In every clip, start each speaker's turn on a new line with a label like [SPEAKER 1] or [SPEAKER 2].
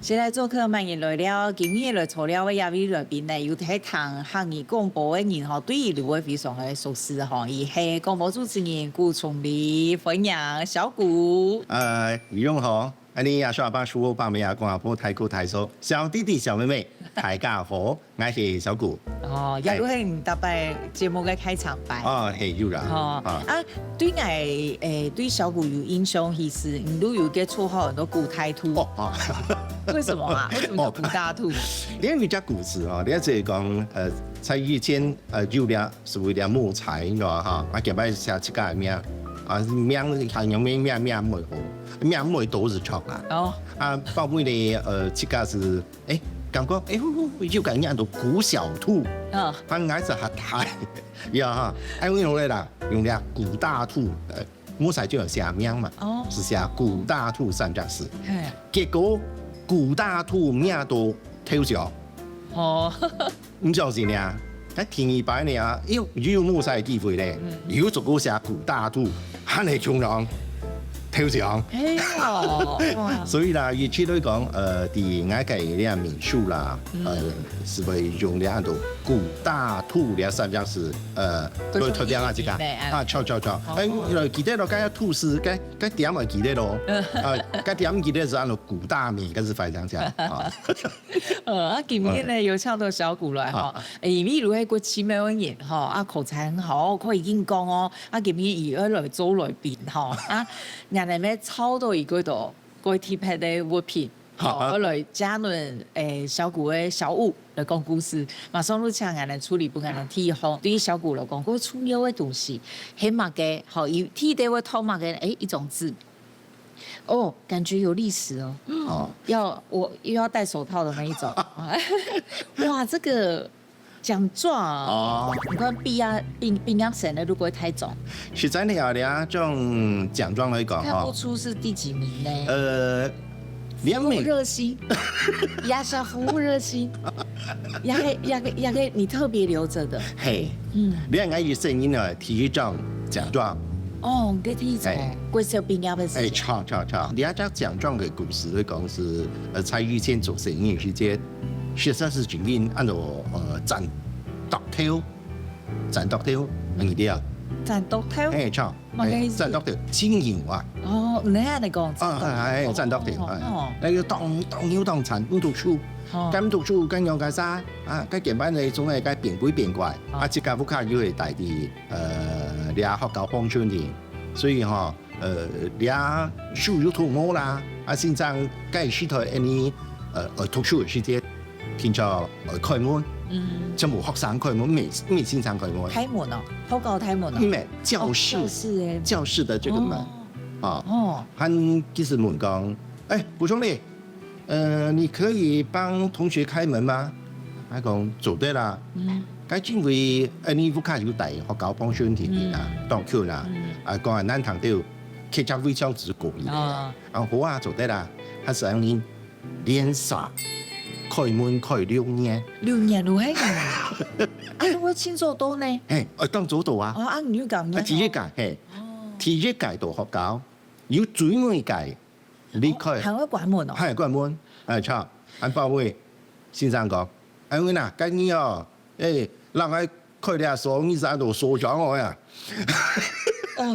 [SPEAKER 1] 现在做客慢言来了，今日来材料的亚位来宾呢，有喺谈行业广播的人吼，对伊就会非常的熟悉吼，伊系广播主持人顾聪丽，欢迎小顾。
[SPEAKER 2] 宇勇好，你也说把书我把妹啊，广播台股台说，小弟弟小妹妹，大家好，我是小顾。
[SPEAKER 1] 哦，也係唔特別節目嘅開場白。
[SPEAKER 2] 哦，係有啦。
[SPEAKER 1] 哦，對我對小顧有印象，其實你都有個綽號，很多古太兔。
[SPEAKER 2] 哦，
[SPEAKER 1] 為什麼啊？為什麼叫古大兔？
[SPEAKER 2] 你有隻故事哦，你一直講在以前有啲所謂嘅木材，你知道哈？我今擺寫自家名名係用名唔好，名唔都是錯啦。
[SPEAKER 1] 哦。
[SPEAKER 2] 包括你自家是感覺有感覺到古小兔。
[SPEAKER 1] 嗯。
[SPEAKER 2] 反正是很大，呀哈，用嚟啦，用啲古大兔，木材就有寫名嘛。哦。是寫古大兔三隻字。結果古大兔名都偷笑。哦。唔就是呢？喺天一擺呢，有木材機會咧，有足夠寫古大兔，肯係窮人。偷笑，所以啦，以前都講啲外界啲民宿啦，是會用啲度古大兔啲三隻字，都特別啊，這個錯，記得咯，嗰個兔是嗰點咪記得咯，嗰點記得是按照古大名，嗰是非常正。
[SPEAKER 1] 今天呢有請到小顧來哈，比如喺個奇美文人哈，口才很好，可以演講哦，今天以而來做來賓哈，人哋咩抄到伊嗰度，嗰貼拍嘅物品，好來嘉倫小顧嘅小物來講故事，馬上都請人哋處理不人哋提好，對於小顧來講，嗰重要嘅東西，起碼嘅好，伊提到會偷碼嘅一種字。哦，感覺有歷史哦。哦，我又要戴手套的那一種。哇，這個獎狀哦，你看冰壓成的如果太重。
[SPEAKER 2] 實在你有啲種獎狀來講，
[SPEAKER 1] 看不出是第幾名呢？服務熱心，也是服務熱心，也個你特別留着的。
[SPEAKER 2] 嘿，你係有聲音啊，體育獎獎狀。
[SPEAKER 1] 哦，嗰啲就貴少邊間嘅事。
[SPEAKER 2] 錯，你一隻獎狀嘅故事嚟講是在以前做生意時間，實際是經驗按照賺獨條，明啲啊？
[SPEAKER 1] 賺獨條？
[SPEAKER 2] 錯，賺獨條經營啊。
[SPEAKER 1] 哦，你係你講？
[SPEAKER 2] 係賺獨條，你要當產唔讀書。咁讀書跟有個啥跟前班你總係該變鬼變怪，即家屋企要係大啲你學校幫助你，所以你書要讀好啦，現在該係台你讀書嘅時間，變咗開門，就冇學生開門，未先生開門。
[SPEAKER 1] 開門哦，學校開門哦。
[SPEAKER 2] 唔係教室的這個門和技師們講，補充你。你可以幫同學開門嗎？我講做對啦。咁因為你屋企有大學校幫助你啦，當橋啦，講難堂到客家會教子過嚟。好啊，做對啦。係想你連續開門開6年。
[SPEAKER 1] 6年咯，係我清楚到呢。
[SPEAKER 2] 當做到啊。
[SPEAKER 1] 你要講咩？
[SPEAKER 2] 第一屆第一屆到學校，要最尾屆。離開，
[SPEAKER 1] 係會關門哦。
[SPEAKER 2] 係關門，錯。按包圍先生講，我嗱今年哦，讓我開啲所你喺度所長我呀。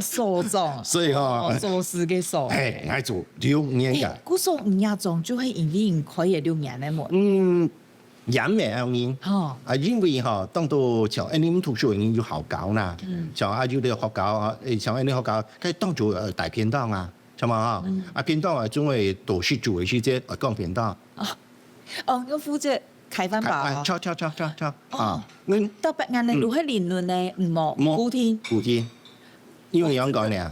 [SPEAKER 1] 所長。所以做事嘅所。
[SPEAKER 2] 我做6年㗎。
[SPEAKER 1] 嗰所5年鐘就係因為開嘅6年嘅門。
[SPEAKER 2] 人命啊面。因為當到像你們讀書已經要學校啦，像有啲學校像你學校，佢當做大便當啊。係嘛？便當總係讀書做嘅時節講便當。
[SPEAKER 1] 我負責開飯包。
[SPEAKER 2] 錯。
[SPEAKER 1] 特別人哋錄喺連論咧，唔冇古天，
[SPEAKER 2] 因為樣講咧，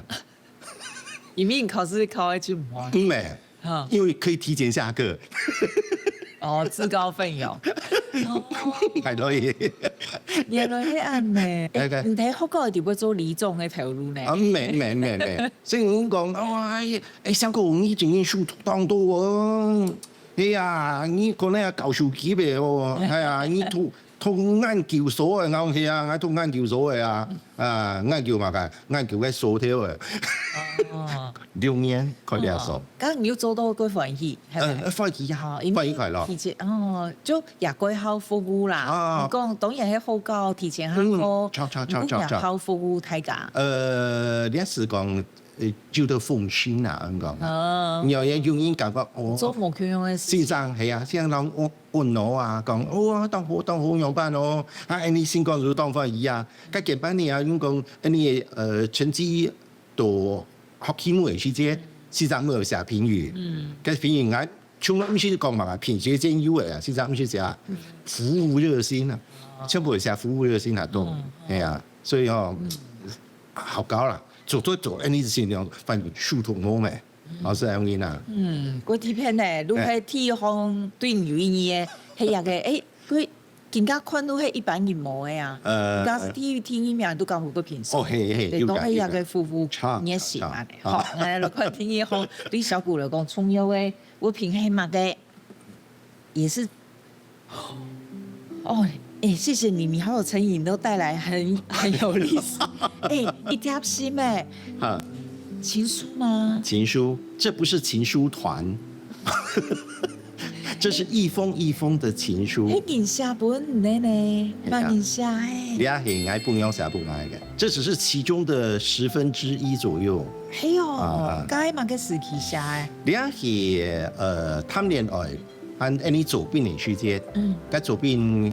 [SPEAKER 1] 因為考試考得就唔好。
[SPEAKER 2] 唔係，因為可以提前下課。
[SPEAKER 1] 自告奮勇。
[SPEAKER 2] 係咯，
[SPEAKER 1] 原來係咁嘅。唔睇學校點會做理綜嘅條路呢？
[SPEAKER 2] 唔係，所以我講，香港你真係書當多喎。你可能要教書機嘅喎，你通研究所的讲起啊，我通研究所的啊，研究嘛个，研究个薯条的。6年快2數。
[SPEAKER 1] 咁你要做到幾歡喜，係咪？
[SPEAKER 2] 歡喜啊，歡喜快樂。
[SPEAKER 1] 提前就也過好服務啦。講當然係好高，提前好高，也好服務大家。
[SPEAKER 2] 你是講就到奉獻啊，咁講。有嘢用英感覺哦。
[SPEAKER 1] 做冇佢用嘅事。
[SPEAKER 2] 先生係啊，先生問我啊，講哦，當好用班哦，你先講就當歡喜啊，咁幾班年啊，咁講你成績都。學期末嘅時節，先生冇寫評語，咁評語我從來唔是講嘛，品學兼優嘅啊，先生唔是寫服務熱心啊，全部係寫服務熱心啊，都係啊，所以好高啦，做，你先量反正疏通我咪，老師係咁啊。
[SPEAKER 1] 嗰啲片咧，如係體行對有意義嘅，係嘅，佢。更加看到係一般人冇嘅啊，而家體育面都講好多片數，你都係一個服務熱心啊，好，我哋看體育行對小姑嚟講重要嘅，我平係嘛嘅，也是，謝謝你，你好有誠意，你都帶來很有歷史，一貼心誒，情書嗎？
[SPEAKER 2] 情書，這不是情書團。這是一封一封的情書。
[SPEAKER 1] 迄件寫本呢？慢件寫誒。
[SPEAKER 2] 你啊係愛半樣寫本來嘅，這只是其中的1/10左右。
[SPEAKER 1] 係哦，該嘛個時期寫誒。
[SPEAKER 2] 你啊係談戀愛，按你做邊年時間？該做邊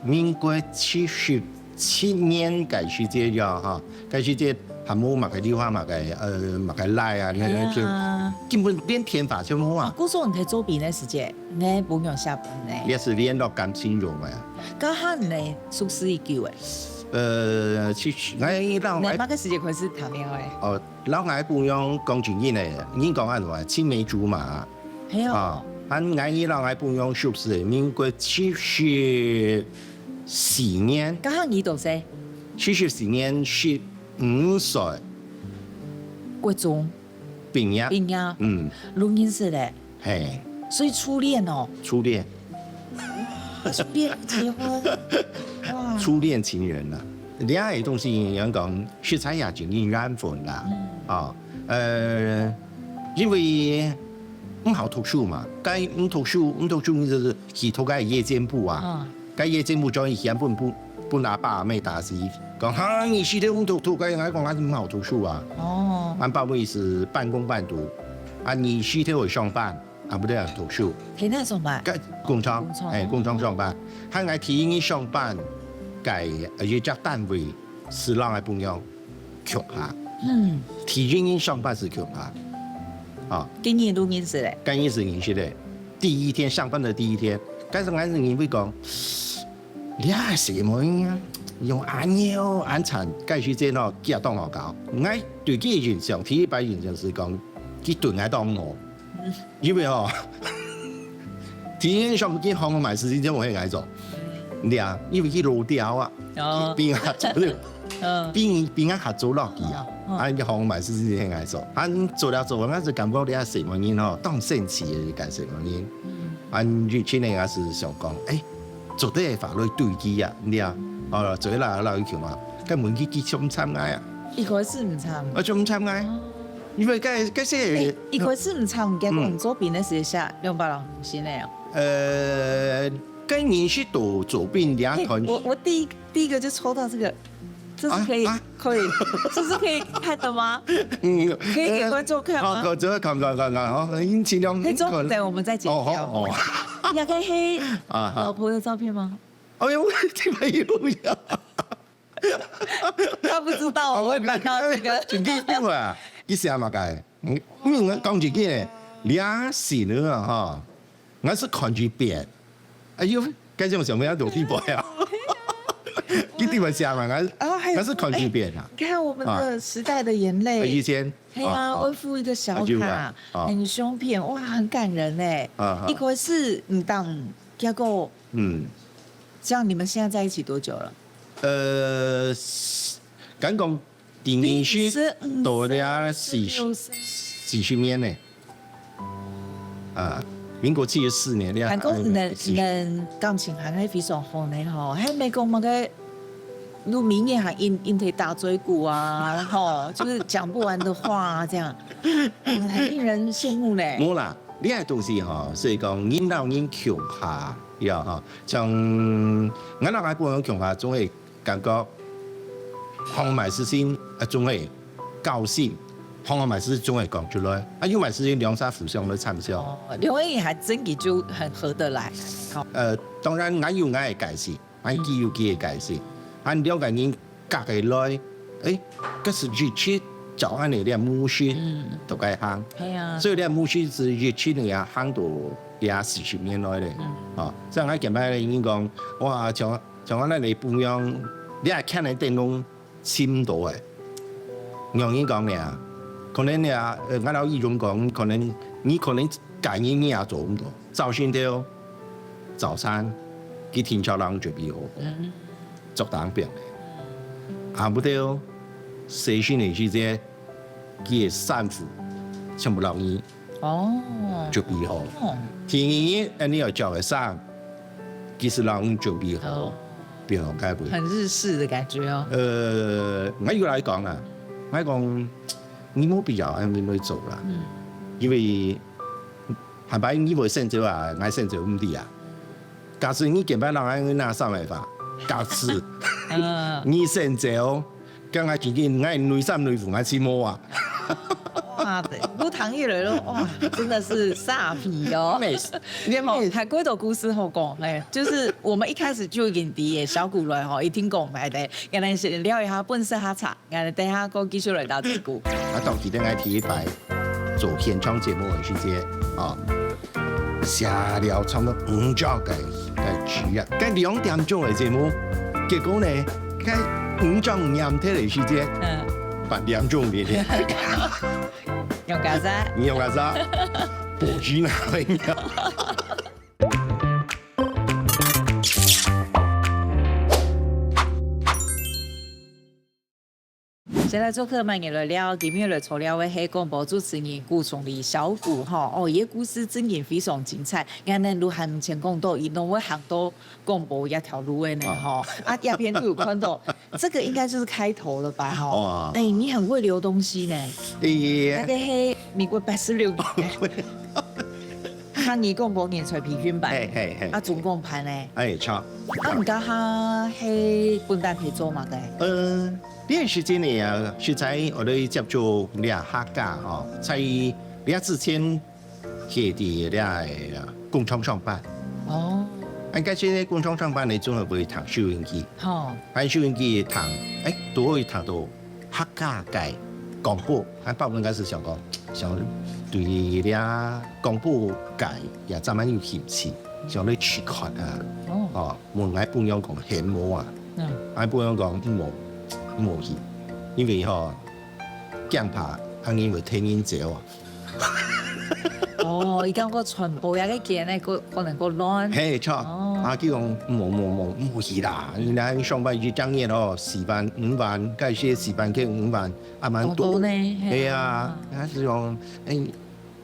[SPEAKER 2] 民國77年嘅時間呀哈，該時間還冇嘛個電話嘛個來啊，根本連天法都冇啊！
[SPEAKER 1] 嗰時候你做邊嘅時間，你本樣寫本呢？
[SPEAKER 2] 也是聯絡感情用嘅。
[SPEAKER 1] 嗰下你熟識一句誒？
[SPEAKER 2] 其實我老
[SPEAKER 1] 你乜個時間開始談戀愛？
[SPEAKER 2] 老愛本樣講真嘅咧，你講按話青梅竹馬。
[SPEAKER 1] 係啊。
[SPEAKER 2] 按老愛本樣熟識民國74年。
[SPEAKER 1] 嗰下你多少
[SPEAKER 2] ？74年15歲。
[SPEAKER 1] 國中。畢業。錄音室咧。
[SPEAKER 2] 係。
[SPEAKER 1] 所以初戀哦。
[SPEAKER 2] 初戀。
[SPEAKER 1] 初戀結婚。哇！
[SPEAKER 2] 初戀情人啦，戀愛東西人講色彩也經已染粉啦。因為唔好讀書嘛，該唔讀書你就是去讀個夜間部啊。該夜間部將以前本阿爸阿妹打死，講哈你是的唔讀，該講我唔好讀書啊。俺爸妹是半工半讀，你是的會上班。不對啊，讀書。
[SPEAKER 1] 喺哪上班？
[SPEAKER 2] 工廠，工廠上班。喺我體院上班，一家單位是讓我朋友窮下。體院上班是窮下。
[SPEAKER 1] 今年都認識咧。
[SPEAKER 2] 今年是認識咧。第一天上班的第一天，嗰時我係認為講，你係什麼呀？用眼殘，嗰時間咯，佢當我搞。我對佢印象，第一擺印象是講，佢對我當我。因為體驗上見航空買時間我會愛做，對啊，因為佢老掉啊，邊個合作落去啊，你航空買時間愛做，做了，我就感覺你係什麼人當神奇嘅幹什麼人，以前我是想講，做啲法律對機啊，對啊，做啦一條嘛，根本佢想參加啊，
[SPEAKER 1] 一開始唔參，
[SPEAKER 2] 我仲唔參加。因為嗰些
[SPEAKER 1] 一開始唔參加工作邊的時下200人先嚟哦。
[SPEAKER 2] 跟你是讀左邊兩團。
[SPEAKER 1] 我第一個就抽到這個，這是可以，這是可以看的嗎？可以給觀眾看嗎？
[SPEAKER 2] 觀眾看，盡量。
[SPEAKER 1] 觀眾，等我們再剪掉。要看黑老婆的照片嗎？
[SPEAKER 2] 哎呦，這沒有。
[SPEAKER 1] 他不知道我會看到這個。
[SPEAKER 2] 真嘅啊！佢寫嘛嘅，我講自己咧，兩時nữa哈，我是看住別，哎呦，嗰種上面有地方啊，佢地方寫嘛，我是看住別啊。
[SPEAKER 1] 看我們的時代的眼淚。
[SPEAKER 2] 以前。
[SPEAKER 1] 係啊，我附一個小卡，很胸片，哇，很感人嘞。一開始唔當，結果這樣你們現在在一起多久了？
[SPEAKER 2] 咁講。電影書到了40年呢，民国74年了。
[SPEAKER 1] 韩国人感情还是非常好的吼，还没讲那个。如明年还引腿大嘴骨啊，吼，就是讲不完的话啊，这样，很令人羡慕嘞。
[SPEAKER 2] 冇啦，呢个东西吼，所以讲人老人强下，呀吼，像我老爱不讲强下，总会感觉红买事情总会高兴，红买事总会讲出来，有买事情两三互相都参照。
[SPEAKER 1] 哦，刘文颖还真嘅就很合得来。
[SPEAKER 2] 当然我有我嘅解释，我佢有佢嘅解释。按了解人隔起來，嗰是熱氣就按你啲母書都該行，所以啲母書是熱氣你也行到也40年來咧，所以我近排已經講，哇，像我哋半樣，你係看你電腦簽到嘅，讓人講咧，可能你啊，我老一種講，可能隔年你也做唔到，早先到早餐，佢天朝人準備好。作黨病嘅，下不到4歲年時節，佢嘅衫褲全部留意，準備好。天年你要着嘅衫，其實人準備好，變好改變。
[SPEAKER 1] 很日式的感覺哦。
[SPEAKER 2] 我要來講啦，我講你冇必要咁樣做啦，因為係咪你會選擇啊？我選擇唔啲啊。假使你見到人喺拿衫嚟法。假使你選擇，剛才見見我女衫女褲我黐摸啊！
[SPEAKER 1] 哇，不唐一來咯，哇，真的是煞皮哦！你冇睇嗰度故事好講，就是我們一開始就引啲嘅小古來吼，一聽講埋咧，原來是聊一下本色下茶，原來等下個繼續來到這個。
[SPEAKER 2] 我當時等我提一排做現場節目嘅時間啊，寫了差唔多5集嘅劇啊，跟2點鐘嘅節目，結果呢，跟5集5嘅時間，8點鐘嘅。
[SPEAKER 1] 用咖喱，
[SPEAKER 2] 你用咖喱，不知哪位呀？
[SPEAKER 1] 先來做客慢嘢來了，今日來除了位係廣播主持人顧崇禮小古哈，哦，伊故事真然非常精彩。俺哋路行前講到，伊攏會行到廣播一條路嘅呢哈，啊，一邊都有看到，這個應該就是開頭了吧哈？哎，你很會留東西呢。那個係民國86年，抗議廣播年代培訓班，啊，總共盤呢？
[SPEAKER 2] 錯。
[SPEAKER 1] 啊，唔家下係本單體做嘛嘅？
[SPEAKER 2] 呢段時間呢，是在我哋接觸倆客家哦，在倆之前去啲倆工廠上班。哦。按嗰啲工廠上班，你總係會談收音機。喺收音機談，都可以談到客家嘅廣播。喺包括嗰時想講，想對倆廣播界也真係有興趣，想去取學啊。哦。我喺半樣講羨慕啊。喺半樣講冇去，因為驚怕肯定會聽人走啊。
[SPEAKER 1] 而家個傳播有啲嘢咧，可能個亂。
[SPEAKER 2] 係錯，叫講冇去啦。原來上班就講嘢咯，4萬5萬，嗰些4萬幾5萬，還蠻多。係啊，係講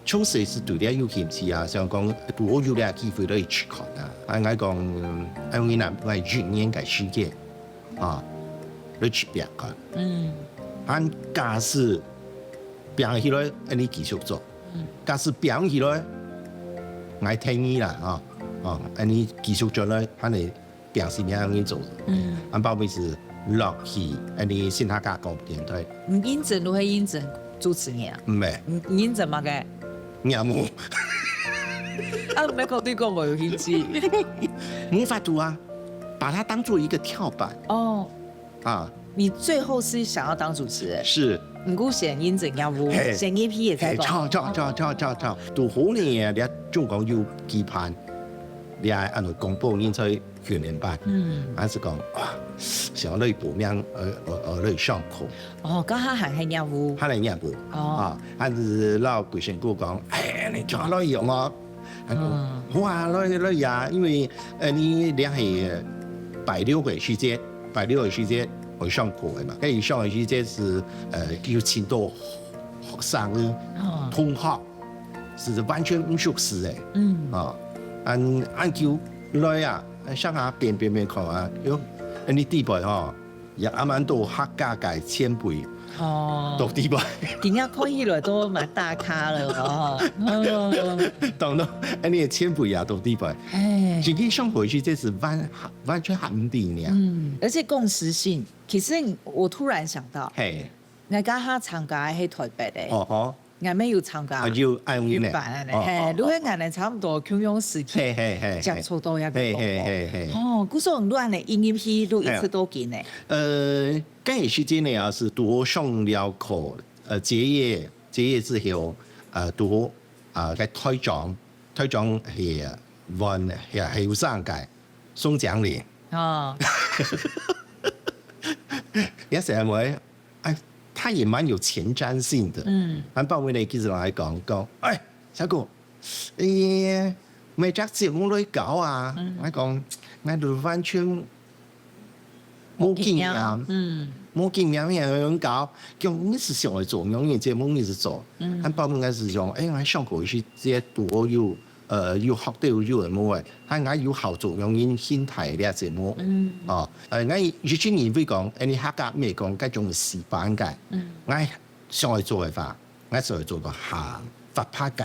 [SPEAKER 2] 從細是對你有興趣啊，想講我有啲機會都去出國啊。我講，我南我1年嘅時間啊。你去表㗎，按假使表起來，你繼續做；假使表起來，我聽你啦，你繼續做咧，你表示咩樣做？按包括是落去，你先客家廣播電台。
[SPEAKER 1] 唔認真都係認真主持人啊？
[SPEAKER 2] 唔係，
[SPEAKER 1] 唔認真嘛嘅？
[SPEAKER 2] 有冇？
[SPEAKER 1] 啊，唔係講對廣播有興趣，
[SPEAKER 2] 冇法度啊，把它當做一個跳板。哦。
[SPEAKER 1] 你最後是想要當主持人？
[SPEAKER 2] 是。
[SPEAKER 1] 唔顧選認真要唔選一批也在講。
[SPEAKER 2] 錯，都好呢，你中國要期盼，你係按照廣播人才訓練班，還是講哇，想嚟報名嚟上課。
[SPEAKER 1] 哦，咁下係業務。
[SPEAKER 2] 係業務。哦。還是老貴先哥講，你做來用我。哇，來呀，因為你係拜6嘅時間。會上課嘅嘛，跟住上嘅時間是要請到學生同學是完全唔熟悉的。按叫來啊，上下變看啊，喲，呢地步吼，也啱啱到客家界前輩。到地步，
[SPEAKER 1] 點解看起來都蠻大咖了哦。
[SPEAKER 2] 當到你嘅前輩啊，到地步，自己想回去，這是完全唔掂呢。
[SPEAKER 1] 而且共識性，其實我突然想到，我家下參加係台北的。我們有參加
[SPEAKER 2] 要愛用
[SPEAKER 1] 粵版的，如果我哋差唔多共用時期，接觸到一個古時候亂的音樂戲都一直都見的。
[SPEAKER 2] 嗰段時間呢，是讀上了課，結業之後，讀嘅推廣係係後生界送獎勵。有時候會他也蠻有前瞻性的。按鮑威利其實來講，小哥，咪隻節目來搞啊！我講，我都完全冇經驗，冇經驗咩樣搞？叫你是上來做，永遠節目你是做。按鮑威利是講，我上過去這些多有學到有人冇嘅，我有合作永遠心態呢節目。我以前年會講，你客家咩講，嗰種示範嘅。我上來做嘅話，我上來做個下發拍嘅。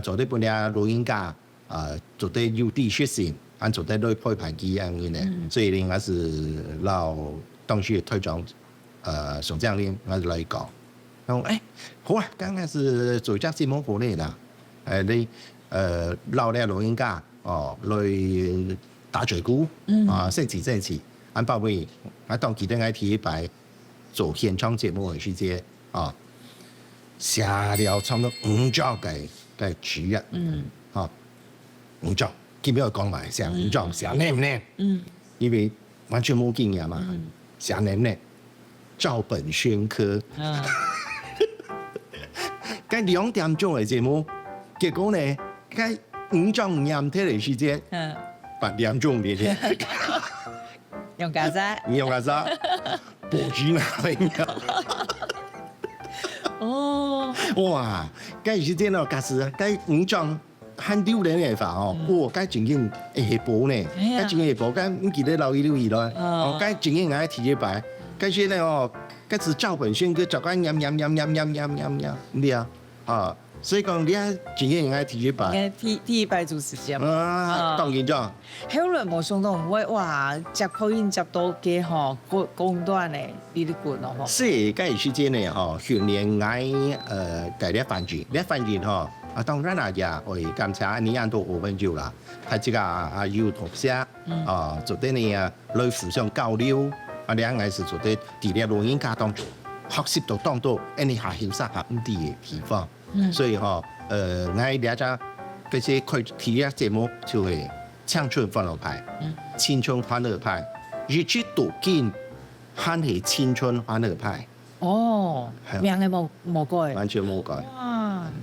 [SPEAKER 2] 做啲本啲老人家，做啲有啲學生，按做啲類配牌機樣嘅。所以呢，我是老當時推廣上將呢，我就嚟講，好啊，剛開始做隻節目好嚟啦，你老啲老人家來打嘴鼓，升旗，按鮑威，我當記得我第一擺做現場節目嘅時間，寫了差唔多5張嘅紙啊，5張，基本上講埋寫5張，寫靚唔靚？因為完全冇經驗嘛，寫靚唔靚？照本宣科。嗰2點鐘嘅節目，結果呢，嗰5張驗睇嚟時間，8點鐘嚟嘅。
[SPEAKER 1] 用架仔，
[SPEAKER 2] 用架仔，播住啊！哇！嗰時間咯，假使嗰5張很丟臉嘅話嗰真經會播呢，嗰真經會播，嗰唔記得留意咯。嗰真經我提一擺，嗰時咧嗰是照本宣科，就講飲，你啊，所以講你啊，真經我提一擺。
[SPEAKER 1] 第一擺主持節目。
[SPEAKER 2] 當然咗。
[SPEAKER 1] 後來冇想到，哇，接口音接到嘅公段嘅呢啲管咯。
[SPEAKER 2] 是，嗰時間咧訓練我第一番轉當然啦呀，我感謝你按到5分鐘啦，係這個要同寫做啲呢來互相交流，兩個是做啲啲咧老人家當中學習到當到你下後生下唔啲嘅地方，所以我兩隻嗰些佢體育節目就係青春歡樂派，青春歡樂派，日出讀經喊係青春歡樂派。
[SPEAKER 1] 名嘅冇改，
[SPEAKER 2] 完全冇改，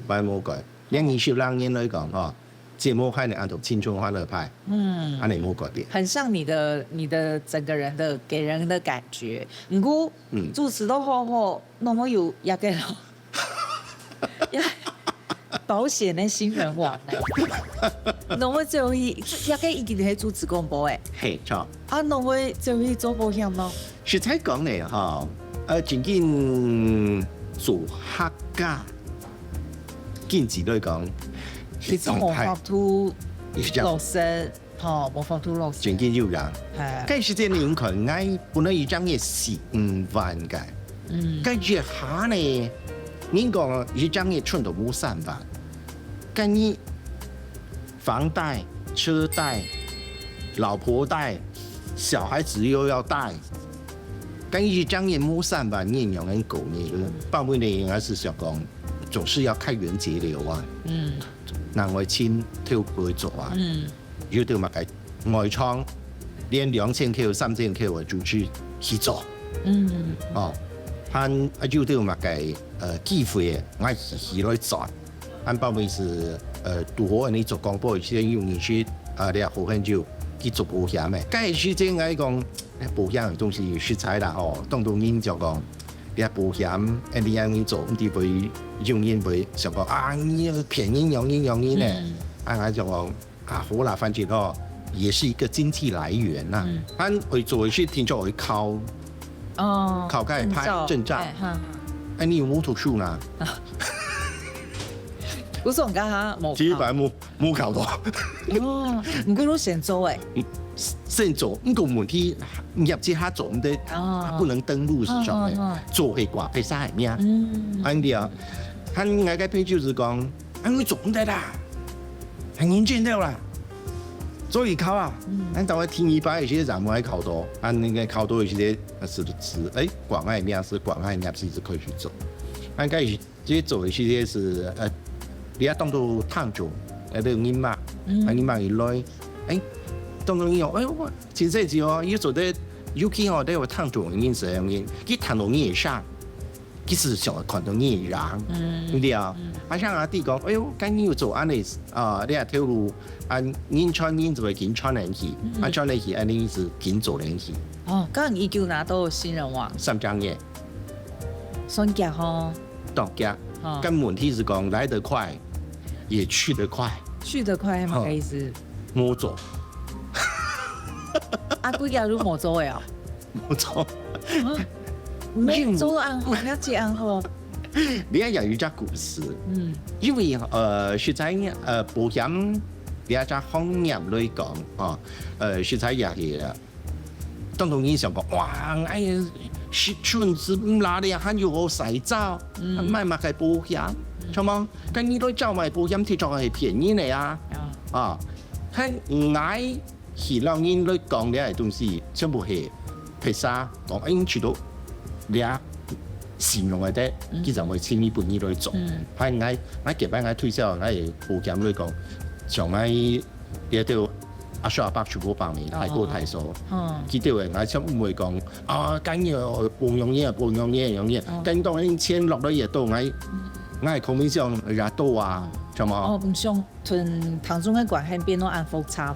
[SPEAKER 2] 完全冇改。20年來講，節目還能按照青春歡樂派，按你冇改變。
[SPEAKER 1] 很像你的整個人的給人的感覺。唔過主持都好，那麼有一個保險的新人王咧，那麼就一個一定係主持廣播誒。
[SPEAKER 2] 係錯。
[SPEAKER 1] 那麼就去做保險咯。
[SPEAKER 2] 實在講咧，最近做客家。經濟來講，
[SPEAKER 1] 呢種模仿到落實，模仿到落實。
[SPEAKER 2] 最近有人，嗰時間人群嗌本來要將嘢10萬嘅，跟住下呢，人講要將嘢存到冇3萬，跟住房貸、車貸、老婆貸、小孩子又要貸，跟住將嘢冇3萬，人用人講呢個，包括你還是想講。總是要開源節流啊！嗱，外錢跳去做啊！要到物嘅外倉，連2000塊、3000塊嘅組織去做。還要到物嘅機會，我係來賺。按包括是多你做廣播，先用你去你好很久去做保險嘅。嗰時間我講保險嘅東西實在啦，當到人就講。你保险，你安尼做，你会永远会想讲啊，你便宜容易呢，啊就讲啊好啦，反正哦也是一个经济来源呐。咱会做一些听说会考个拍证照，你有冇读书呢？
[SPEAKER 1] 不是我刚刚冇，
[SPEAKER 2] 基本冇考到。
[SPEAKER 1] 哦，唔過都成做誒。
[SPEAKER 2] 先做，呢個問題入之下做唔得，不能登錄市場嘅，做係掛飛沙係咩啊？安啲啊，佢外個朋友就是講，你做唔得啦，係年輕到啦，所以考啊，咱到聽一百有些人冇考到，那個考到有些是廣愛面是廣愛面是可以去做，應該這些做一些是你要當做探做，你銀碼，銀碼一來，當然有，我真係是哦，要做得尤其哦，都有探做銀是樣嘢，佢探到嘢上，佢是想看到嘢人，對唔對啊？像阿弟講，今年要做安尼你啊條路銀穿銀就會緊穿人去，穿人去安尼是緊做人去。
[SPEAKER 1] 剛剛已經拿到新人王
[SPEAKER 2] 3張嘢，
[SPEAKER 1] 雙腳哦，
[SPEAKER 2] 當腳，跟問題是講來得快，也去得快。
[SPEAKER 1] 去得快係乜意思？
[SPEAKER 2] 冇做。
[SPEAKER 1] 幾日都冇做嘅啊？
[SPEAKER 2] 冇做。
[SPEAKER 1] 沒做安好，了解安好。
[SPEAKER 2] 你也有一隻故事，因為實在保險一隻行業嚟講，實在也係當然你想講，哇，村子哪裡還有洗澡，買個保險，係嘛？咁你都找買保險，聽講係便宜嘅啊，係矮。希望人嚟講呢啲東西，全部係譬如講已經知道你善用嘅啫，佢就會千依半依嚟做。係我結班我推銷，我係保險嚟講，像我呢度28全部報名，太高太數。佢哋話我全部會講緊要保養，跟當然錢落咗嘢多，我係後面上也多啊。
[SPEAKER 1] 唔想同唐中嘅關係變到按複雜。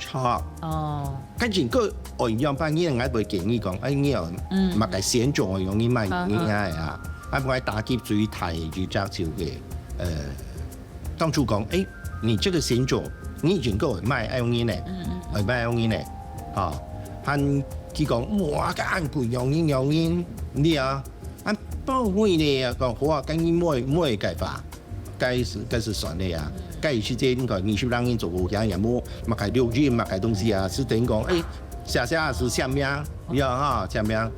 [SPEAKER 2] 跟住個外樣班嘢，我會建議講，你又唔係先做容易買嘢啊，我打擊最大就招潮嘅。當初講，你這個先做，你已經夠買用嘢咧，買用嘢咧，佢講哇，咁貴用嘢，你不會咧講好啊，跟你冇計法。該是算的呀，該時間你是讓人做保險也冇買個料件買個東西啊，是等於講下是下面下面，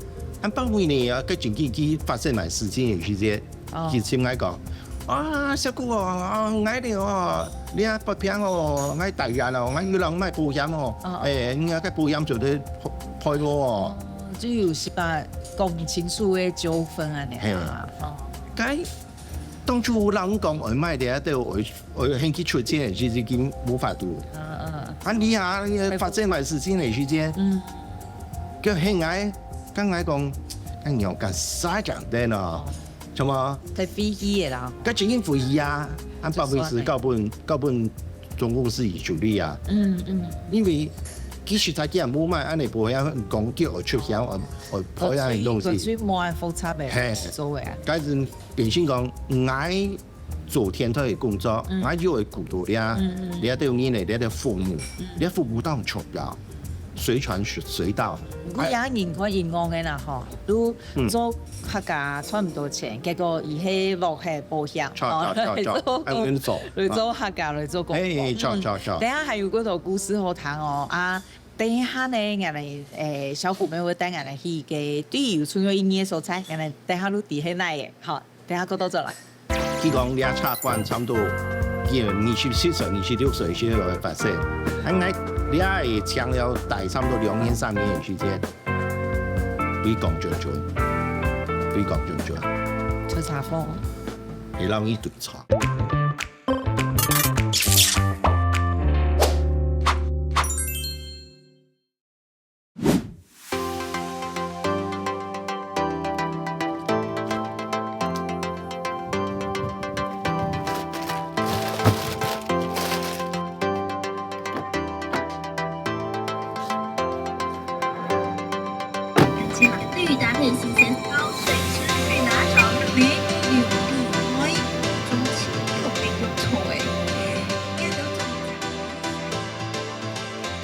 [SPEAKER 2] 不會呢個佢發生埋事情嘅時間，佢先愛講小姑我哋你保險我大人我要人買保險你個保險做得開咯
[SPEAKER 1] 就有是把講清楚嘅糾紛啊，
[SPEAKER 2] 該。當初人講外賣嘅都我興趣出錢，其實已經冇法度。你下發生埋事情嘅時間，佢興愛跟我講，用個沙場的呢，係嘛？
[SPEAKER 1] 係飛機嘅啦。
[SPEAKER 2] 佢已經飛機啊，包括是高本總公司處理啊。因為其實在啲冇買，安尼保險講叫我出險，我保險嘅東西。
[SPEAKER 1] 所以冇按複雜嘅做嘅。
[SPEAKER 2] 嗰陣變成講，我做天台嘅工作，我要會顧到你都要你嚟，你要服務，你服務到重要，隨傳隨到。
[SPEAKER 1] 如果有人可以講嘅啦，都做客家差唔多錢，結果而係落係保險，嚟做客家嚟做工作。等下還有嗰套故事好聽哦等下呢，人哋小姑妹會帶人哋去嘅對遊村有意義嘅所在，人哋等下都地起嚟嘅，好，等下嗰度再來。
[SPEAKER 2] 佢講你插關差唔多，24歲、26歲先會發生，你係搶了大差唔多2年3年嘅時間，對講盡，
[SPEAKER 1] 出茶坊，
[SPEAKER 2] 你讓你對錯。
[SPEAKER 3] 绿搭配新鲜，高水持续拿手。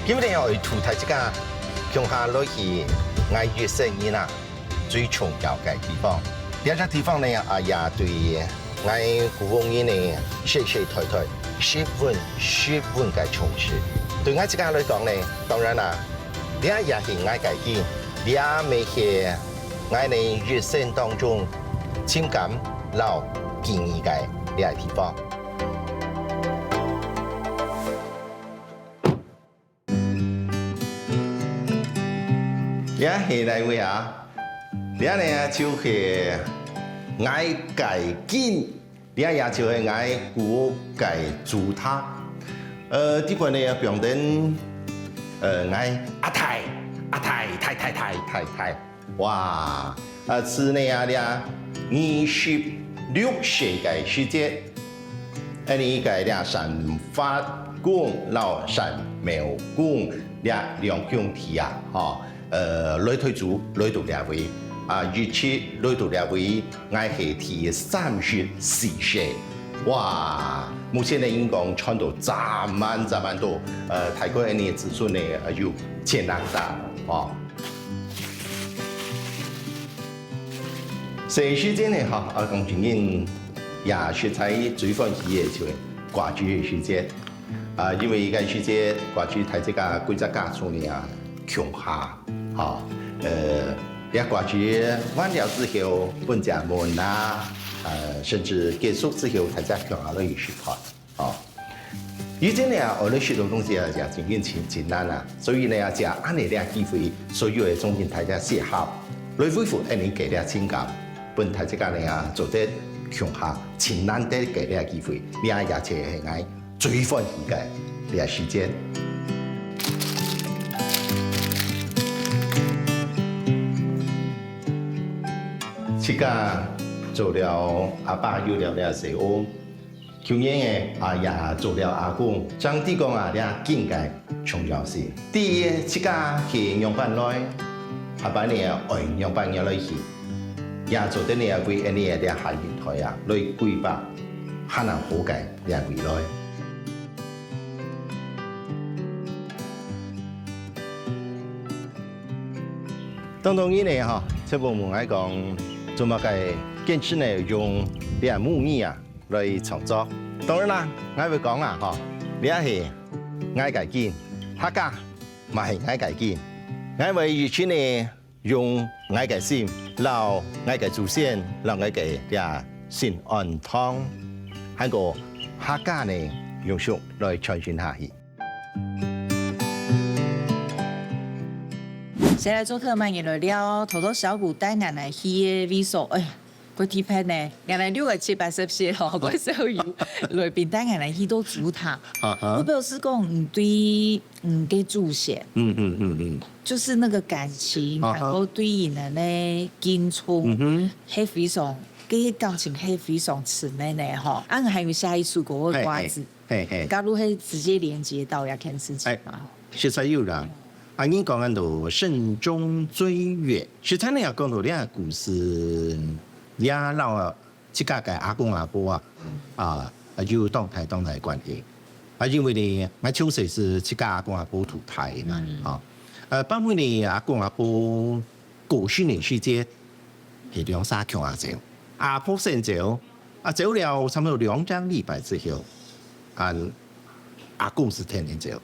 [SPEAKER 2] 今日我吐大家乡下落去，我越生人啊最重要嘅地方。呢個地方呢，也對我古往人呢世世代代學問嘅重視。對我自己來講呢，當然啦，呢也係我自己，呢咪係我哋人生當中情感留記憶嘅呢個地方。呢係哪位啊？呢呢就是愛改建，呢也就是愛古改主塔。這個呢表定愛阿太，哇！是呢呀26歲嘅時節，呢個呢神法宮、老神廟宮呢兩兄弟啊，嗬。來推主來到兩位日期來到兩位，我係第34歲，哇！目前呢應該傳到10萬多，泰國呢子孫呢有1000人大，哦。這時間呢嚇，講真人也是在最歡喜嘅就係掛住嘅時節，因為個時節掛住睇這個規則家族呢啊強下。好，也掛住完了之後，本家門啦，甚至結束之後，大家強下了一時團，哦。以前呢，學了許多東西啊，就真簡單啦，所以呢，就按你啲機會，所有嘅中間大家寫好，來恢復你給啲情感，本大家呢做得強下，前難得給啲機會，呢也就係我最歡喜嘅呢個時間。自家做了阿爸有了呢細屋，去年嘅也做了阿公，將啲講呢境界重要事。第一，自家去樣板來，阿爸呢愛樣板嘢來去，也做得呢為呢啲下年台啊來規劃，可能好嘅呢未來。當然呢嚇，這部門嚟講。做乜嘅堅持呢？用啲木藝啊來創作。當然啦，我會講啊，嗬，呢係愛改建，客家唔係愛改建。我會以前呢用愛改心，留愛改祖先，留愛改啲先安湯，喺個客家呢用熟來傳承下去。
[SPEAKER 1] 先來做客嘛，原來了頭頭小鼓帶眼來去嘅味素，哎呀，個鐵片呢，原來6、7、80歲咯，個時候有來邊帶眼來去到煮湯。我表示講唔對，唔給祖先。就是那個感情，然後對人的呢堅持，係非常，嘅感情係非常慈美的吼。啊，還有下一首歌嘅瓜子，假如係直接連接到一件事情嘛。
[SPEAKER 2] 實在有啦。啊，你講緊到慎終追遠，實際呢又講到呢個故事，也老啊，自家嘅阿公阿婆有當台關係。因為呢，我從細是自家阿公阿婆土台嘛，包括呢阿公阿婆過身嘅時節係2、3強阿走，阿婆先走，走了差唔多2、3禮拜之後，阿公是天天走，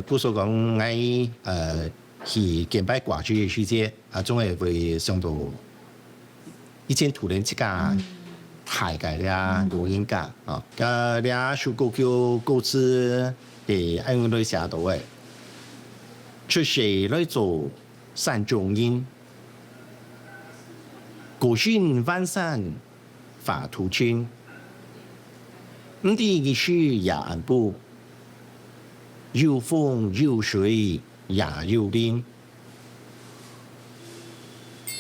[SPEAKER 2] 故所講我去敬拜掛住嘅時節，總係會想到以前土人之家大嘅啲錄音架，啲首歌叫歌詞係英文裏寫到嘅，出世來做山中人，過身萬山發土清，唔啲意思也安步。有風有水也有林，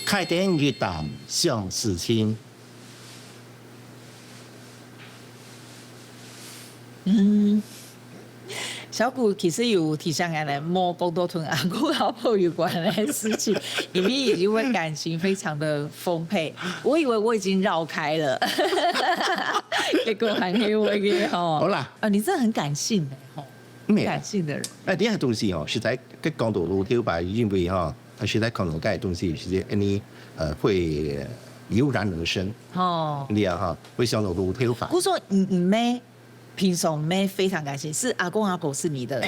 [SPEAKER 2] 開店一檔相思情。
[SPEAKER 1] 小鼓其實有提醒我哋冇講到同阿公阿婆有關嘅事情，因為因為感情非常的豐沛，我以為我已經繞開了，結果還係我嘅吼。
[SPEAKER 2] 好啦，
[SPEAKER 1] 你真的很感性嘅吼。感性的人。
[SPEAKER 2] 呢啲東西哦，實在佢講到路條吧，因為哈，佢實在講到嗰啲東西，其實你會油然而生。
[SPEAKER 1] 哦，
[SPEAKER 2] 你啊哈，會想到路條法。
[SPEAKER 1] 我說妹平常妹非常感性，是阿公阿婆是你的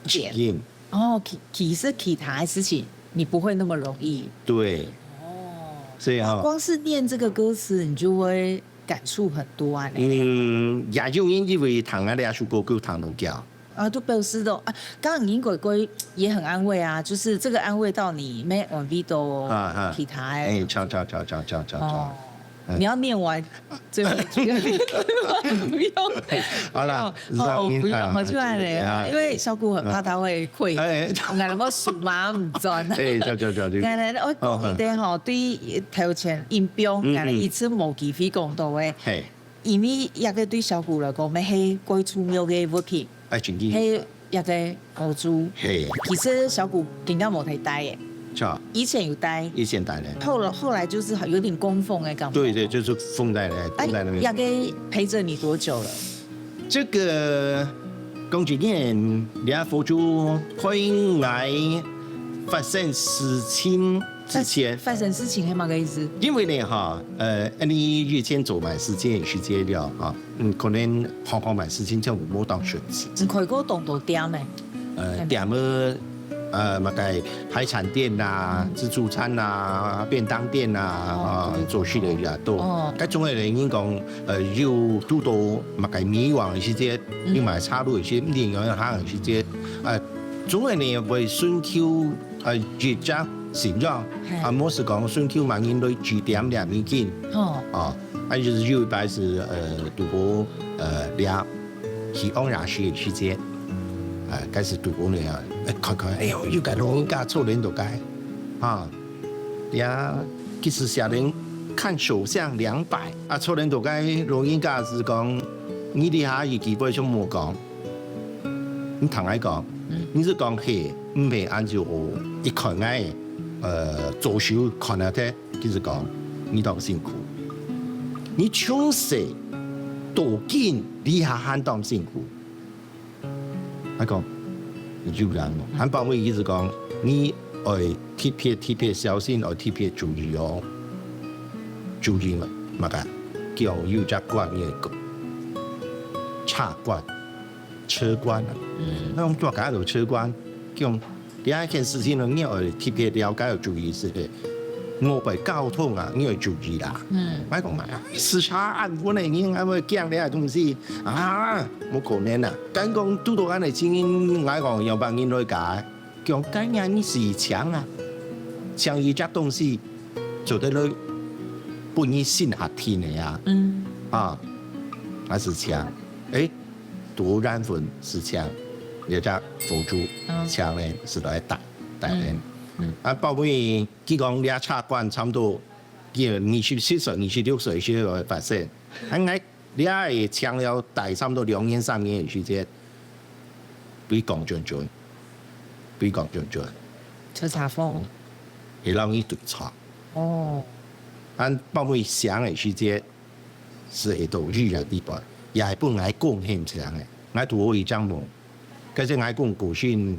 [SPEAKER 1] 姐。哦，其實其他的事情你不會那麼容易。
[SPEAKER 2] 對。所以哈，
[SPEAKER 1] 光是念這個歌詞，你就會感觸很多啊。
[SPEAKER 2] 也有因為彈啊，你阿叔哥哥彈到教。
[SPEAKER 1] 啊，都表示都啊，剛剛銀鬼鬼也很安慰啊，就是這個安慰到你沒往 V 都其他哎，
[SPEAKER 2] 唱。
[SPEAKER 1] 你要念完最後一句，不用。
[SPEAKER 2] 好了，
[SPEAKER 1] 不用，我出來了，因為小姑很怕他會潰，我哋冇數碼唔轉。我講啲吼，對頭前音標，我哋一次冇機會講到嘅，因為一個對小姑來講，咪係貴出廟嘅物品，係一個豪豬。其實小姑更加冇睇帶嘅。以前有待，後來就是有點供奉的感覺。
[SPEAKER 2] 對，就是奉在那邊。
[SPEAKER 1] 大概陪着你多久了？
[SPEAKER 2] 這個講真嘅，兩佛珠歡迎來發生事情之前。
[SPEAKER 1] 發生事情係乜個意思？
[SPEAKER 2] 因為呢哈，你以前做埋事情嘅時間了哈，可能行埋事情就冇當順事。
[SPEAKER 1] 你開個檔到點咩？
[SPEAKER 2] 點麼？乜嘅海產店啊、自助餐啊、便當店啊，做事嘅也多。咁總係嚟講，要都到乜嘅米黃時節，要埋插路時，另外行時節，總係你為順調業績成長，冇是講順調萬人類指點兩面見。就是有一擺是賭博兩希望廿時嘅時節。開始賭博了啊！看，哎呦，又改老人家臭人都改，其實小人看手相200，臭人都改老人家是講，你哋下有機會就冇講，你同佢講，你是講係唔係按照我一看愛，做手看下睇，就是講你當辛苦，你窮死多見，你下喊當辛苦。我講，有人，韓保偉一直講，你要特別小心，要特別注意哦，注意嘛，乜嘅叫有隻關嘅個車關啊，那種做假就車關，叫第一件事情呢，你要特別了解要注意是嘅。我哋交通啊，你要注意啦。我講嘛，視察案本嚟，你係咪驚呢啲東西啊？冇可能啊！咁講都到間嚟錢，我講有幫人來解，講今日是搶啊，搶一隻東西做得嚟半夜先下天嚟啊！還是搶，多然份是搶，有隻佛珠搶咧是來打人。包括佢講你插關差唔多，叫27歲、26歲先來發生。你係搶了大差唔多2年3年嘅時間，比講盡。
[SPEAKER 1] 車查封，
[SPEAKER 2] 係讓你對錯。包括想嘅時間是喺度日地方，也係本來貢獻上嘅。我讀我一張夢，跟住我講過去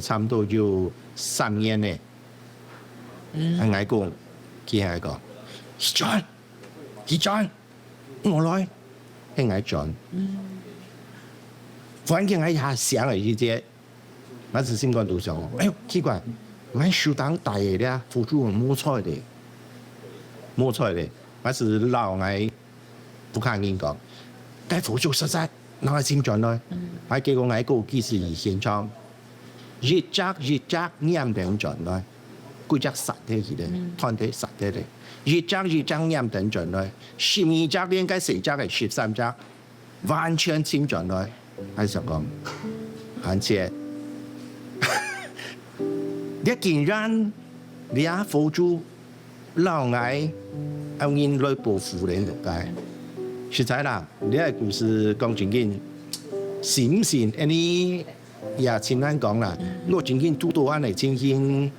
[SPEAKER 2] 差唔多就3年咧，我講，佢係講 John，我來，係我 John，反正我一下想嚟時節，我是先講到上，哎呦奇怪，我手當大嘅咧，付出冇錯嘅，我是老我不看人講，但付出實在，我先轉來，我結果我個幾時現場。越扎念定盡來，佢扎實啲嘅，團體實啲嘅。越扎念定盡來，12扎應該4扎係13扎，完全簽盡來。係想講，而且你竟然你阿佛珠老愛有人來保護你條街，實在啦，你係故事講正經，信唔信？你？也親難講啦，我曾經拄到安尼情形，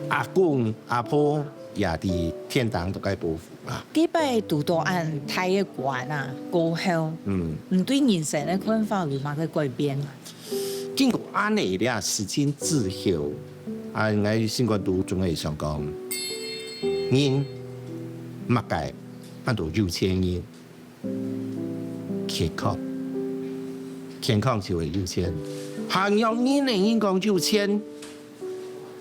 [SPEAKER 2] 阿公阿婆也伫天堂都该保护啊。
[SPEAKER 1] 幾擺讀到按台嘅館啊，過後，你對人生嘅看法有乜嘅改變啊？
[SPEAKER 2] 經過安尼啲時間之後，我先講都總係想講，人乜嘅按到有錢人，健康就會有錢。行有人嚟應講有錢，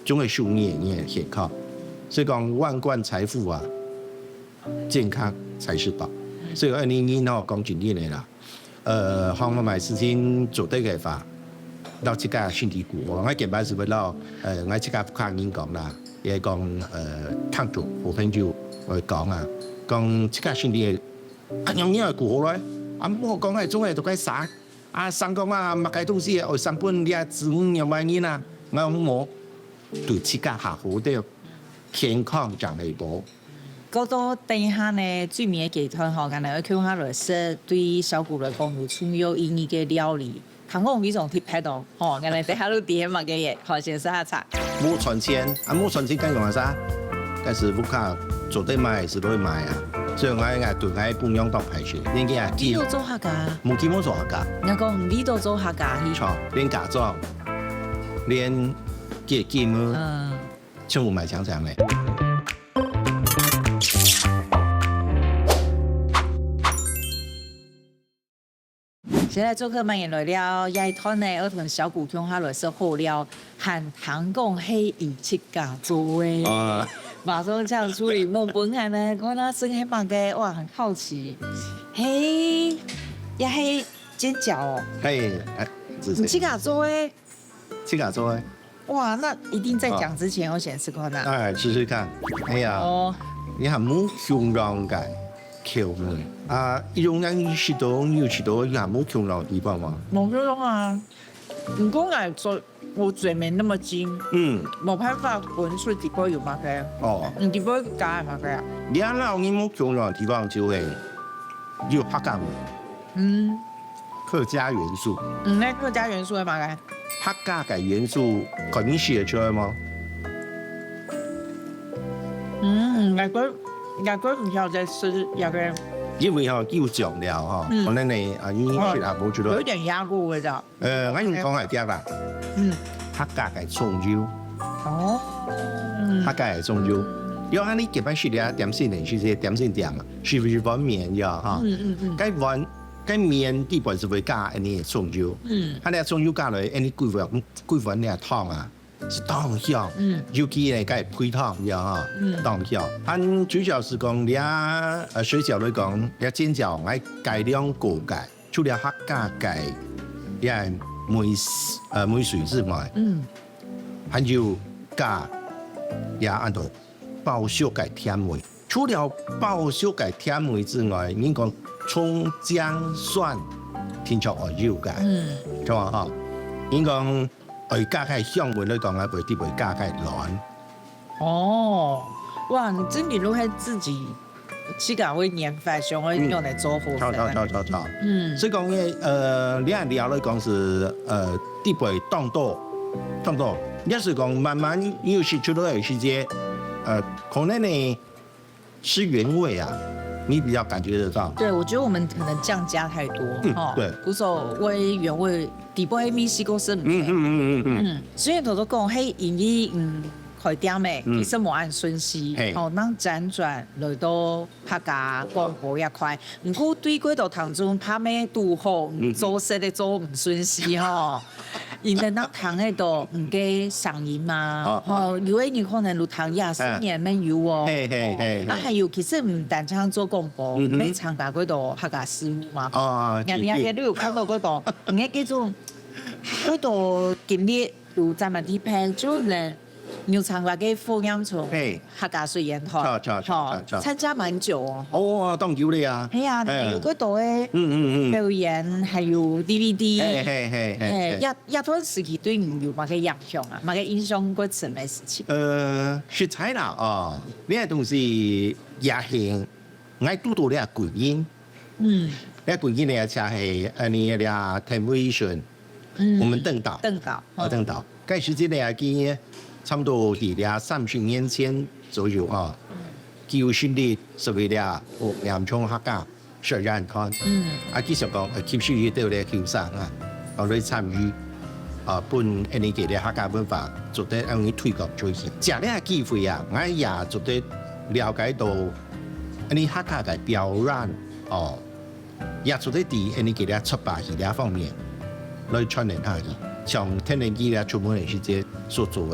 [SPEAKER 2] 總係受人嘅健康。所以講萬貫財富啊，健康才是寶。所以2020哦講真啲嚟啦，項目買事情做得嘅話，到即個身體股，我近排是為到我即個客人講啦，也講抗組好朋友我講啊，講即個身體用呢個股好咧，我講係總係都該散，散講乜嘅東西我上半日自我有乜嘢啊，我對即個下好啲。健康長嚟講，
[SPEAKER 1] 嗰度等下呢，最面嘅集團吼，今日去看下來說，對小姑來講有充有意義嘅料理，韓國呢種貼喺度，吼，今日等下都點乜嘅嘢，好先試下茶。
[SPEAKER 2] 冇存錢，冇存錢，梗用啥？但是不靠做得買是都會買啊，所以我對我半樣當排除，人家
[SPEAKER 1] 呢度做客家，
[SPEAKER 2] 冇基本做客家。
[SPEAKER 1] 人講呢度做客家，
[SPEAKER 2] 錯，連嫁妝，連結金啊。全部買強強嘞。
[SPEAKER 1] 現在做客蔓延來了，夜團呢，我同小姑鄉下來說好了，喊唐講係以七家做誒。馬上這樣處理，我本來呢，我那生喺旁嘅，哇，很好奇，嘿，也係煎餃哦。
[SPEAKER 2] 嘿，
[SPEAKER 1] 你七家做誒？
[SPEAKER 2] 七家做誒。
[SPEAKER 1] 哇，那一定在講之前，我先試過啦。
[SPEAKER 2] 試試看。哎呀，你係冇香港嘅橋嘅，呢種人要食到，你係冇香港地方嘛？
[SPEAKER 1] 冇香港啊，唔講係做，我嘴沒那麼精。冇辦法聞出地方有乜嘅。你地方加係乜嘅啊？
[SPEAKER 2] 你啱啱你冇香港地方就係有客家味。客家元素。
[SPEAKER 1] 那客家元素係乜嘅？
[SPEAKER 2] 客家嘅元素，佢哋寫出來嗎？
[SPEAKER 1] 外國唔曉得是那個，
[SPEAKER 2] 因為有醬料可能你你食下冇覺得。
[SPEAKER 1] 有點鴨骨味道。
[SPEAKER 2] 我用講係點啦？客家嘅蔥油。客家嘅蔥油，因為你基本食啲點心嚟，是點心店啊，是不是碗麵呀？cái miền基本是會加啲蔥油，佢哋蔥油加落，啲貴份啲湯啊，是當香，尤其係加配湯呀嚇，當香。佢主要是講啲水餃嚟講，啲煎餃係改良過嘅，除了客家嘅，亦係梅水之外，還有加也按照爆燒嘅甜味。除了爆燒嘅甜味之外，應講蔥薑蒜添咗我要嘅，係嘛嚇？應講外加嘅香味嚟講咧，會啲會加嘅軟。
[SPEAKER 1] 哇！你真係都係自己自家會研發上會用嚟做好嘅。
[SPEAKER 2] 所以講嘅呢樣料嚟講是啲會當多，一是講慢慢要食出嚟時間，可能呢是原味啊。你比較感覺得到？
[SPEAKER 1] 對，我覺得我們可能醬加太多，
[SPEAKER 2] 對，
[SPEAKER 1] 古時為原味，底部係米絲個身。所以頭都講係因為開店嘅，其實冇按順序，能輾轉來到客家廣播一塊。唔過對嗰度當中怕咩拄好，做實嘅做唔順序吼。因為那糖喺度唔計上癮嘛，有啲人可能錄糖24年沒有哦。還有其實唔單止做廣播，你參加嗰度客家事務嘛。人哋都有看到嗰度，唔係叫做嗰度今日有專門啲拍咗咧。要參加嘅福音從客家水煙台，參加蠻久哦。
[SPEAKER 2] 當叫你啊！
[SPEAKER 1] 係啊，有嗰度嘅表演，還有 DVD。一段時期對你有乜嘅影響啊？乜嘅影響過什麼事情？
[SPEAKER 2] 食材啦，呢個東西也係我拄到呢個觀音。呢個觀音呢就係你呢 television，我們登島。嗰時節呢見。差不多喺30年前左右教训你所谓的严重客家血染看，繼續講吸收於到咧後生啊，我哋參與本呢啲嘅客家文化，做得讓你推廣出去。這呢個機會啊，我也做得了解到呢客家嘅表演也做得喺呢啲出版系列方面來傳承下去。像天然機咧出門嘅時節所做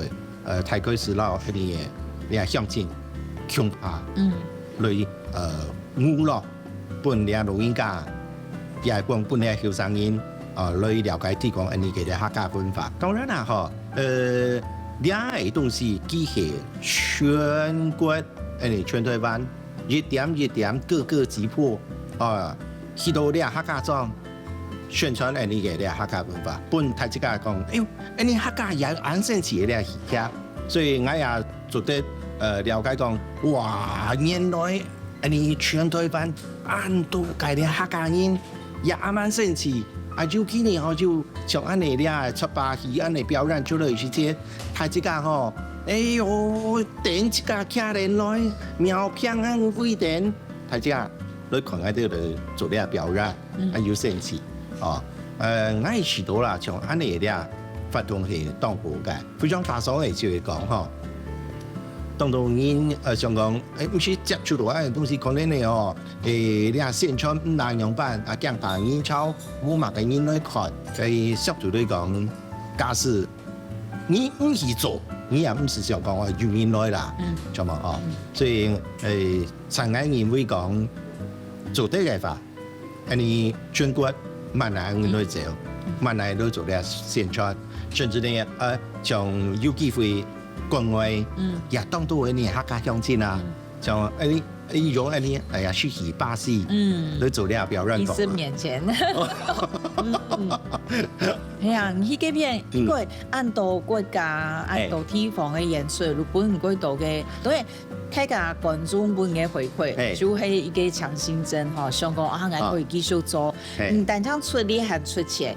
[SPEAKER 2] 嘅太開始啦，呢啲鄉親腔下，來娛樂。本啲老人家，也係講本啲後生人，來了解啲講呢啲嘅客家文化。當然啦，呢啲東西機械全國，全台灣一點各個擊破，去到啲客家莊宣傳呢啲嘅客家文化。本太子家講，哎呦，呢客家有安生詞嘅戲劇，所以我也做得了解講，哇，原來。你全台灣按都改啲客家人也蠻神奇，就幾年後就像安尼啲出把戲安尼表演出來時節，太子家哎呦，頂一架客人來苗片啊飛電，太子家來看喺度做啲表演，有神奇我係許多啦，像安尼啲發動係當好嘅，非常大爽嚟就係講當然，想講，唔是接觸到嘅東西，可能你你宣傳唔難用辦，鏡頭演抄，冇乜嘅人來看，佢相對嚟講，假使你唔去做，你也唔是想講有人來啦，咁嘛所以陳眼人會講做得嘅話，你全國萬難人來做，萬難人都做啲宣傳，甚至呢像有機會。國外也當到呢客家鄉親啊，像用呢去去巴西，嚟做啲表演。
[SPEAKER 1] 醫生面前，係啊，呢幾片應該按照國家、按照地方嘅元素，日本嗰度嘅，對，睇下觀眾本嘅回饋，就係一個強心針嚇，想講我可以繼續做，唔單止出力，還出錢，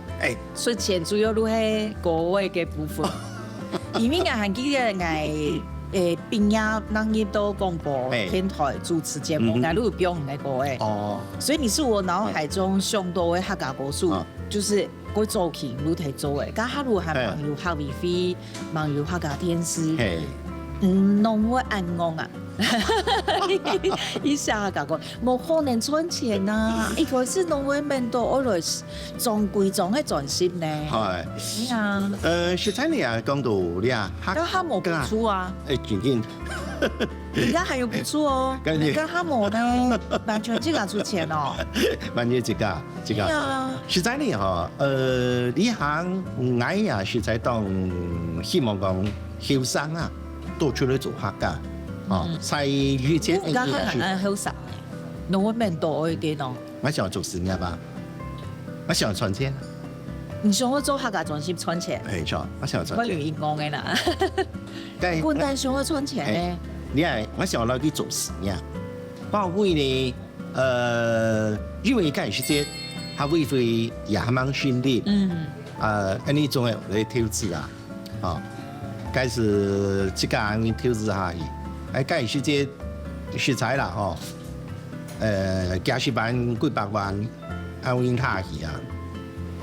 [SPEAKER 1] 出錢主要都係國外嘅部分。因為我係記得我畢業能入到廣播電台主持節目，我都有表演過所以你是我腦海中上到嘅客家歌手，就是我做起舞台做嘅，加下路係網友客位飛，網友客家電視，弄我按我啊！一下講過，冇可能賺錢啊！一開始弄我面到我來裝貴裝嘅專心呢。係啊。
[SPEAKER 2] 實際你啊講到你啊，
[SPEAKER 1] 而家冇補助啊。
[SPEAKER 2] 最近。
[SPEAKER 1] 而家還有補助哦。而家冇呢，完全自己出錢哦。
[SPEAKER 2] 完全自己。係啊。實際你呢行我也實在當希望講後生啊。多出嚟做客家，在以前
[SPEAKER 1] 而家係很後生，我面多一啲咯。
[SPEAKER 2] 我想做事業吧，我想賺錢。
[SPEAKER 1] 你想我做客家專心賺錢？
[SPEAKER 2] 係錯，我想賺錢。
[SPEAKER 1] 我願意講嘅啦。本來想我賺錢咧。
[SPEAKER 2] 你係我想落去做事業，包括呢因為嗰陣時節，佢會也蠻訓練，呢種嘅挑戰啊，開始即個人投資下去，嗰時節食材啦假使辦幾百萬，揾下去啊，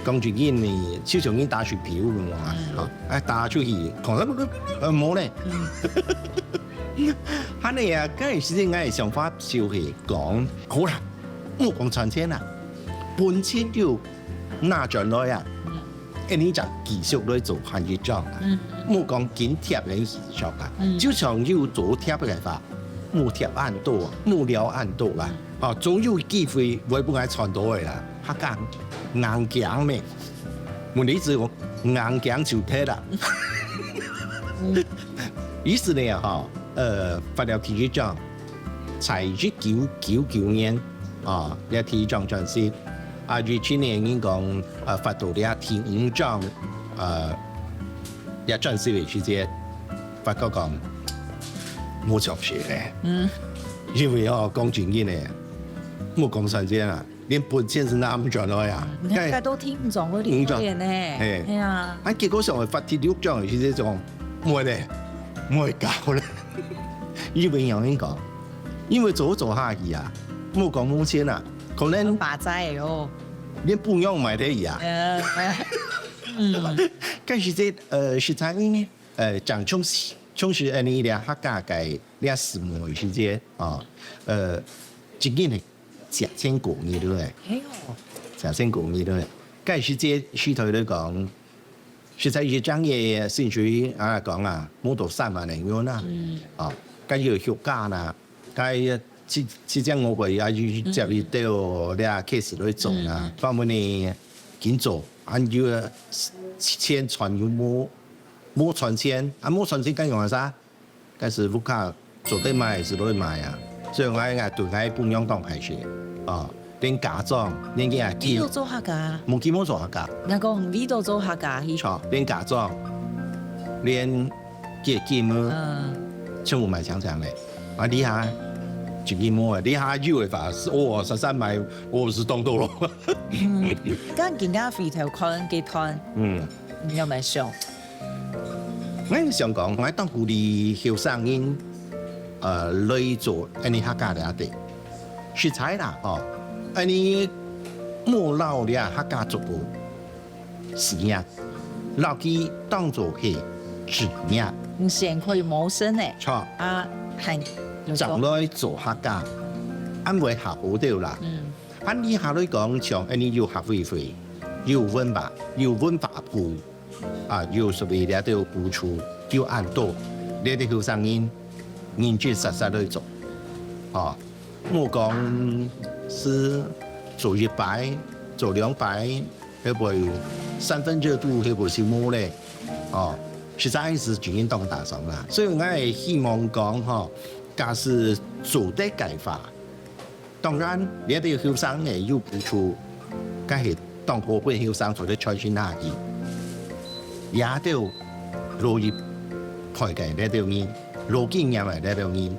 [SPEAKER 2] 講住件呢，超常已打雪票咁打出去，講得冇咧。嚇你啊！嗰陣時節我係想法就係講，好啦，冇講賺錢啦，本錢就拿上來啊！你就繼續來做行業裝啊！冇講緊貼嘅市場啊，就像要做貼嘅話，冇貼按多，冇料按多啦。總有機會會唔會傳到嘅啦？客家硬頸咩？問題是我硬頸就睇啦。於是呢發了體育獎，在1999年呢體育獎獎先。2007年已經講發到啲體育獎也獎先嚟時節，發覺講冇獎學咧。因為講真嘅咧，冇講賺錢啊，連本錢是拿唔上來啊。
[SPEAKER 1] 大家都聽唔中嗰啲嘢咧，係啊。
[SPEAKER 2] 結果上嚟發體育獎嚟時節就冇咧，冇搞咧。因為有人講，因为走下去啊，莫讲冇钱啊，可能
[SPEAKER 1] 把仔哦，
[SPEAKER 2] 连不用买得起啊。但是这食材呢，讲充实你俩客家嘅俩时髦时间啊，真紧系食千过年对不对？食千过年对不对？介时节虚头嚟講，實際要將嘢先水啊講啊，冇到3萬零元啦，啊，介要學家啦，介即將我哋啊要接你到你啊開始去做啦，翻門你緊做，按要錢傳要冇傳錢，啊冇傳錢緊用係啥？但是碌卡做得買是攞去買啊，所以我對我半樣當係學啊。連家長，連嘅阿
[SPEAKER 1] 基，你都做客家，
[SPEAKER 2] 冇基本做客家。
[SPEAKER 1] 我講你都做客家，
[SPEAKER 2] 錯，連家長，連嘅基本，全部買長長咧。啊，你下就基本啊，你下以為話哦13買，我是當到咯。
[SPEAKER 1] 咁見家肥頭看幾攤，你有冇想？
[SPEAKER 2] 我想講，我當故地後生人，嚟做呢客家嘅地，食材啦，哦。安尼莫老了客家族步是呀，老佢當做係紙呀。
[SPEAKER 1] 先可以謀生咧。
[SPEAKER 2] 錯。
[SPEAKER 1] 啊，係。
[SPEAKER 2] 將來做客家，安會學好啲啦。按你下嚟講，像安尼要學會，要文化，要文化部，啊，要所謂咧都要付出，要按多，你哋後生人認真實實去做，哦，莫講。是做1擺，做2擺，會不會3分熱度會不會是冇咧？哦，實在是已經當大上啦。所以我係希望講嗬，假使做得計劃，當然你哋後生嘅要付出，梗係當個輩後生做得創新下去，也都落入培計呢條面，落經驗嚟呢條面。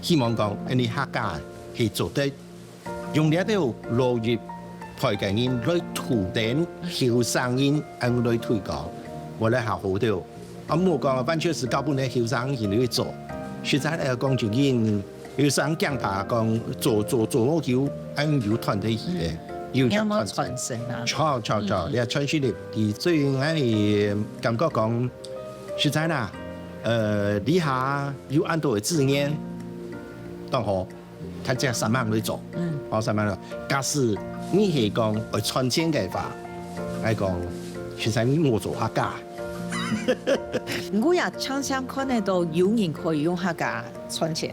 [SPEAKER 2] 希望講你客家係做得。用呢啲落入培訓人來土地後生人，按來推廣，我哋學好啲。啊，冇講完全是教本啲後生人去做，實在嚟講就人後生講下講做好久，按要團隊嘅，
[SPEAKER 1] 要冇傳承啊。
[SPEAKER 2] 錯，你係傳承力，所以我係感覺講實在啦，你下要按到自然當好。睇只3萬去做，3萬咯。假使你係講去傳承嘅話，係講其實你冇做客家。
[SPEAKER 1] 我也常常看得到有人可以用客家傳承，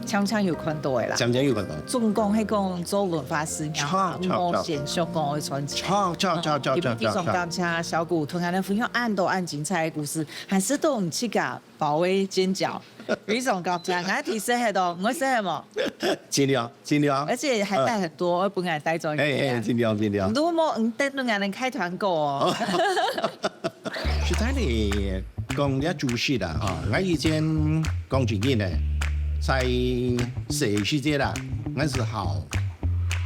[SPEAKER 1] 常常有看到嘅啦。
[SPEAKER 2] 常有看到。
[SPEAKER 1] 總講係講做文化事業，冇現象講去傳承。
[SPEAKER 2] 錯。
[SPEAKER 1] 呢種感謝小古同人哋分享按精彩嘅故事，還是都唔似㗎，保衛尖叫。呢種感謝，我提示喺度，我寫係冇。
[SPEAKER 2] 盡量。
[SPEAKER 1] 而且還帶很多，我本來帶咗一
[SPEAKER 2] 盡量。
[SPEAKER 1] 如果冇帶到人哋開團購哦。
[SPEAKER 2] 實在嚟講一注釋啦，我以前講經驗咧，在社世界啦，我是好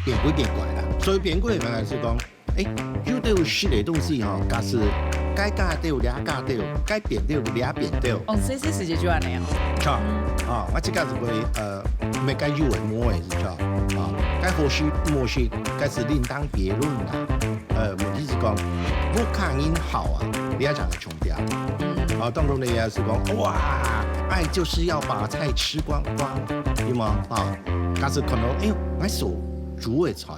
[SPEAKER 2] 變鬼啦，所以變鬼嘅係講，有啲有實嘅東西嗬，假使該加掉倆加掉，該變掉倆變掉。
[SPEAKER 1] 社世界就係咁樣。
[SPEAKER 2] 錯，我即刻就會咩該有為冇嘅是錯，該或許莫許，該是另當別論啦。問題是講，我看人好啊，你要講個重調。當中你也是講，哇，愛就是要把菜吃光光，對嗎？假使可能，我所煮嘅菜。